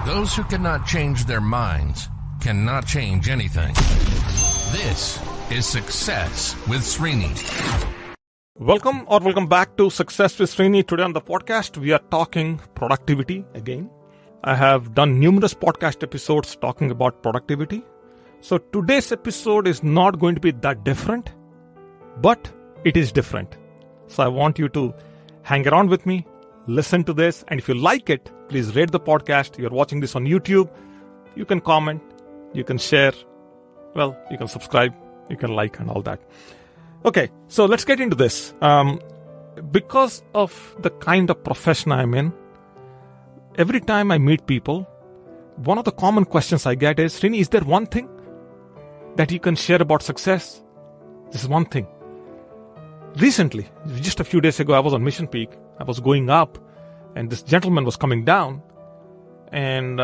Those who cannot change their minds cannot change anything. This is Success with Srini. Welcome back to Success with Srini. Today on the podcast, we are talking productivity again. I have done numerous podcast episodes talking about productivity. So today's episode is not going to be that different, but it is different. So I want you to hang around with me, listen to this, and if you like it, please rate the podcast. You're watching this on YouTube. You can comment, you can share, you can subscribe, you can like and all that. Okay, so let's get into this. Because of the kind of profession I'm in, every time I meet people, one of the common questions I get is, Srini, is there one thing that you can share about success? This is one thing. Recently, just a few days ago, I was on Mission Peak. I was going up, and this gentleman was coming down, and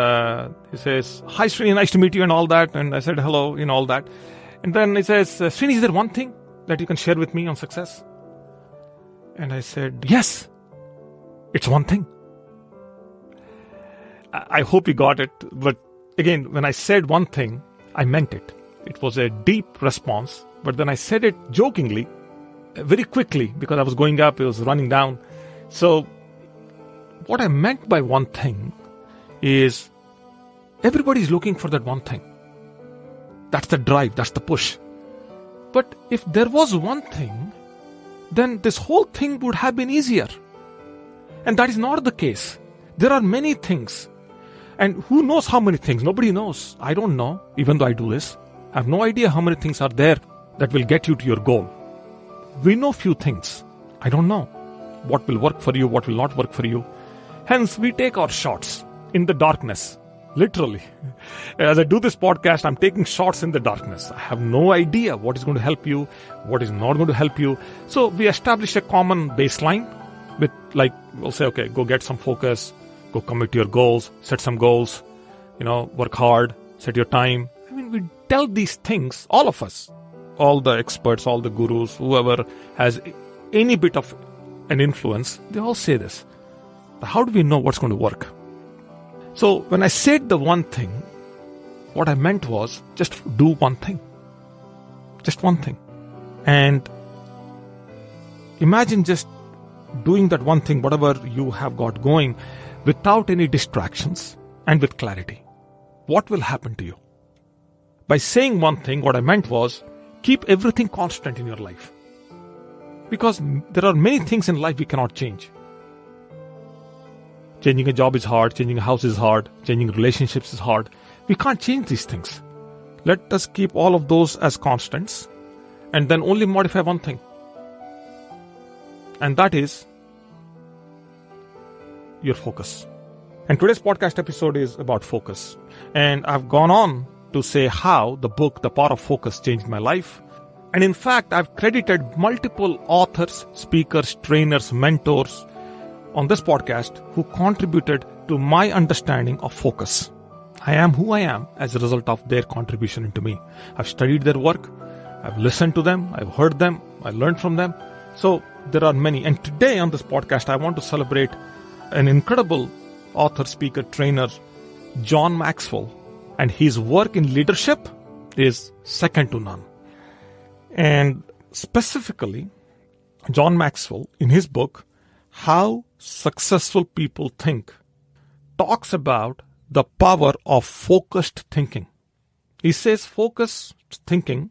he says, "Hi, Srini, nice to meet you," and all that. And I said, "Hello," all that. And then he says, "Srini, is there one thing that you can share with me on success?" And I said, "Yes, it's one thing." I hope you got it. But again, when I said one thing, I meant it. It was a deep response. But then I said it jokingly, very quickly, because I was going up, it was running down. So what I meant by one thing is everybody's looking for that one thing. That's the drive, that's the push. But if there was one thing, then this whole thing would have been easier. And that is not the case. There are many things. And who knows how many things? Nobody knows. I don't know, even though I do this. I have no idea how many things are there that will get you to your goal. We know few things. I don't know what will work for you, what will not work for you. Hence, we take our shots in the darkness. Literally. As I do this podcast, I'm taking shots in the darkness. I have no idea what is going to help you, what is not going to help you. So we establish a common baseline with, we'll say, okay, go get some focus, go commit to your goals, set some goals, work hard, set your time. We tell these things, all of us, all the experts, all the gurus, whoever has any bit of an influence, they all say this. But how do we know what's going to work? So when I said the one thing, what I meant was just do one thing. Just one thing. And imagine just doing that one thing, whatever you have got going, without any distractions and with clarity. What will happen to you? By saying one thing, what I meant was keep everything constant in your life. Because there are many things in life we cannot change. Changing a job is hard, changing a house is hard, changing relationships is hard. We can't change these things. Let us keep all of those as constants and then only modify one thing. And that is your focus. And today's podcast episode is about focus. And I've gone on to say how the book, The Power of Focus, changed my life. And in fact, I've credited multiple authors, speakers, trainers, mentors on this podcast who contributed to my understanding of focus. I am who I am as a result of their contribution into me. I've studied their work. I've listened to them. I've heard them. I learned from them. So there are many. And today on this podcast, I want to celebrate an incredible author, speaker, trainer, John Maxwell. And his work in leadership is second to none. And specifically, John Maxwell, in his book, How Successful People Think, talks about the power of focused thinking. He says focused thinking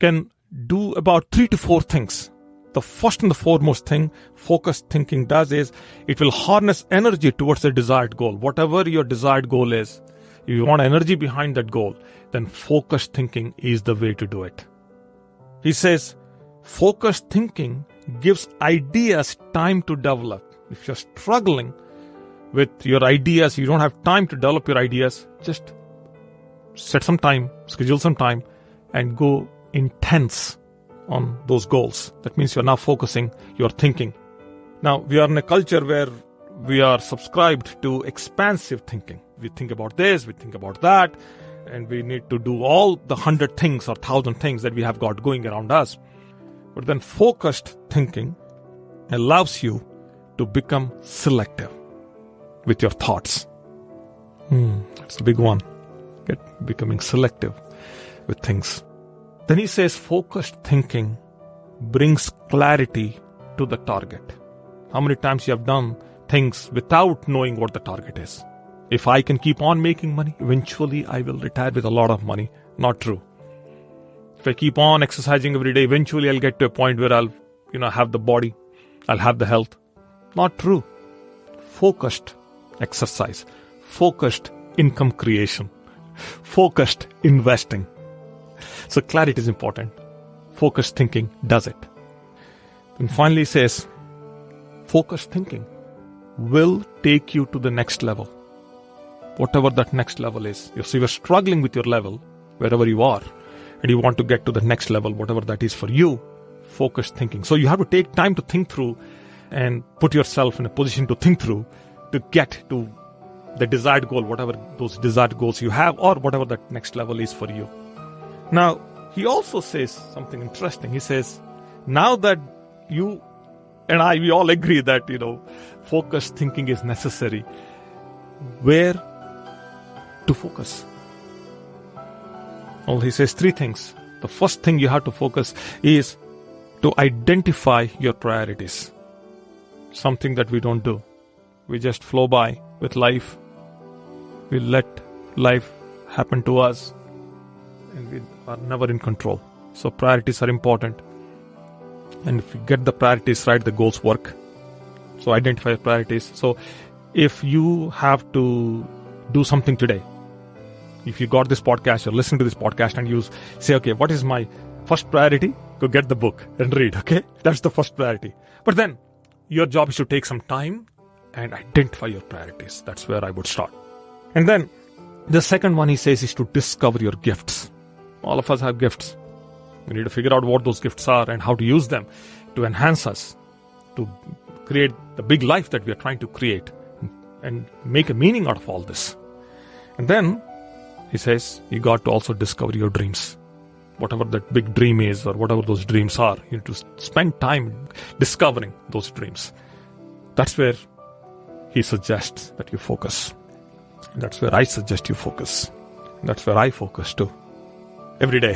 can do about 3 to 4 things. The first and the foremost thing focused thinking does is it will harness energy towards the desired goal. Whatever your desired goal is, if you want energy behind that goal, then focused thinking is the way to do it. He says, focused thinking gives ideas time to develop. If you're struggling with your ideas, you don't have time to develop your ideas, just set some time, schedule some time, and go intense on those goals. That means you're now focusing your thinking. Now, we are in a culture where we are subscribed to expansive thinking. We think about this, we think about that, and we need to do all the 100 things or 1,000 things that we have got going around us. But then focused thinking allows you to become selective with your thoughts. It's the big one. Becoming selective with things. Then he says focused thinking brings clarity to the target. How many times you have done things without knowing what the target is? If I can keep on making money, eventually I will retire with a lot of money. Not true. If I keep on exercising every day, eventually I'll get to a point where I'll, have the body, I'll have the health. Not true. Focused exercise, focused income creation, focused investing. So clarity is important. Focused thinking does it. And finally he says, focused thinking will take you to the next level. Whatever that next level is. So you're struggling with your level, wherever you are, and you want to get to the next level, whatever that is for you, focused thinking. So you have to take time to think through and put yourself in a position to think through to get to the desired goal, whatever those desired goals you have, or whatever that next level is for you. Now, he also says something interesting. He says, now that you and we all agree that, focused thinking is necessary, where to focus? Well, he says 3 things. The first thing you have to focus is to identify your priorities. Something that we don't do. We just flow by with life. We let life happen to us and we are never in control. So priorities are important. And if you get the priorities right, the goals work. So identify your priorities. So if you have to do something today, if you got this podcast, you're listening to this podcast and you say, okay, what is my first priority? Go get the book and read, okay? That's the first priority. But then your job is to take some time and identify your priorities. That's where I would start. And then the second one he says is to discover your gifts. All of us have gifts. We need to figure out what those gifts are and how to use them to enhance us, to create the big life that we are trying to create and make a meaning out of all this. And then he says you got to also discover your dreams. Whatever that big dream is or whatever those dreams are, you need to spend time discovering those dreams. That's where he suggests that you focus. That's where I suggest you focus. That's where I focus too. Every day.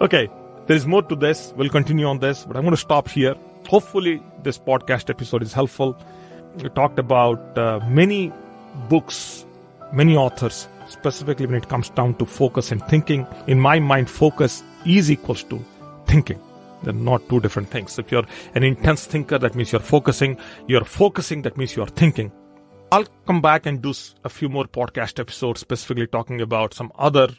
Okay, there is more to this. We'll continue on this, but I'm going to stop here. Hopefully this podcast episode is helpful. We talked about many books, many authors, specifically when it comes down to focus and thinking. In my mind, focus is equals to thinking. They're not two different things. If you're an intense thinker, that means you're focusing. You're focusing, that means you're thinking. I'll come back and do a few more podcast episodes specifically talking about some other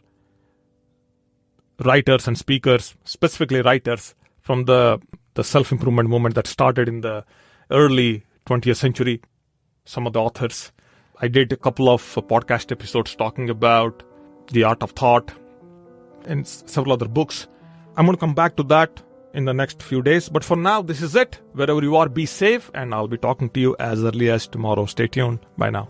writers and speakers, specifically writers from the self-improvement movement that started in the early 20th century. Some of the authors. I did a couple of podcast episodes talking about The Art of Thought and several other books. I'm going to come back to that in the next few days. But for now, this is it. Wherever you are, be safe. And I'll be talking to you as early as tomorrow. Stay tuned. Bye now.